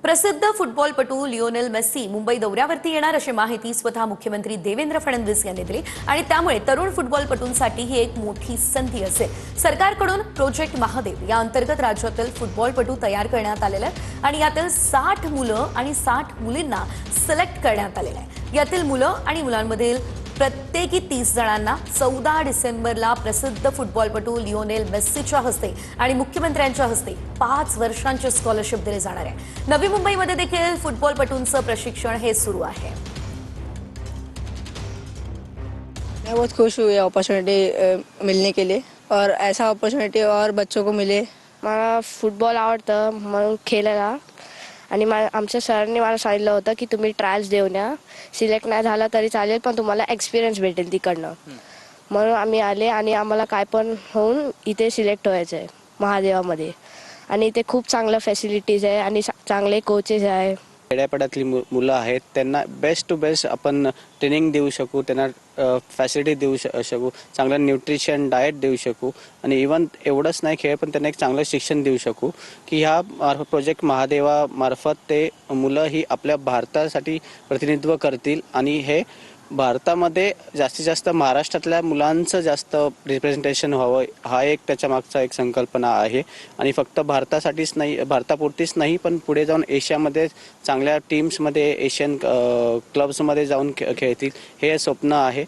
प्रसिद्ध फुटबॉलपटू Lionel Messi Mumbai दौऱ्यावरती येणार अशी माहिती स्वतः मुख्यमंत्री देवेंद्र फडणवीस यांनी दिली आणि त्यामुळे तरुण फुटबॉलपटूंसाठी ही एक मोठी संधी असेल। सरकारकडून प्रोजेक्ट महादेव या अंतर्गत राज्यातील फुटबॉलपटू तयार करण्यात आलेले आहेत आणि यातील 60 मुलं आणि 60 मुलींना सिलेक्ट करण्यात आलेले आहे। यातील मुलं आणि मुलांमधील प्रत्येकी 30 जणांना 14 डिसेंबरला प्रसिद्ध फुटबॉलपटू लिओनेल मेस्सीच्या हस्ते आणि मुख्यमंत्र्यांच्या हस्ते 5 वर्षांची स्कॉलरशिप दिली जाणार आहे। नवी मुंबईमध्ये देखील फुटबॉलपटूंचं प्रशिक्षण हे सुरू आहे। मैं बहुत खुश हुई अपॉर्चुनिटी मिलने के लिए और ऐसा अपॉर्चुनिटी और बच्चों को मिले। मला फुटबॉल आवडतं म्हणून खेळायला आणि आमच्या सरांनी मला सांगितलं होतं की तुम्ही ट्रायल्स देऊन या, सिलेक्ट नाही झाला तरी चालेल पण तुम्हाला एक्सपिरियन्स भेटेल तिकडनं। म्हणून आम्ही आले आणि आम्हाला काय पण होऊन इथे सिलेक्ट व्हायचं आहे महादेवामध्ये आणि इथे खूप चांगल्या फॅसिलिटीज आहे आणि चांगले कोचेस आहे। खेड्यापाड्यातली मुलं आहेत त्यांना बेस्ट टू बेस्ट आपण ट्रेनिंग देऊ शकू, त्यांना फॅसिलिटी देऊ शकू, चांगलं न्यूट्रिशन डाएट देऊ शकू आणि इवन एवढंच नाही खेळ पण त्यांना एक चांगलं शिक्षण देऊ शकू की ह्या प्रोजेक्ट महादेवा मार्फत ते मुलं ही आपल्या भारतासाठी प्रतिनिधित्व करतील आणि हे भारतामध्ये जास्तीत जास्त महाराष्ट्रातल्या मुलांचं जास्त रिप्रेझेंटेशन व्हावं हा एक त्याच्या मागचा एक संकल्पना आहे आणि फक्त भारतासाठीच नाही, भारतापुरतीच नाही पण पुढे जाऊन एशियामध्ये चांगल्या टीम्समध्ये एशियन क्लब्समध्ये जाऊन खेळतील हे स्वप्न आहे।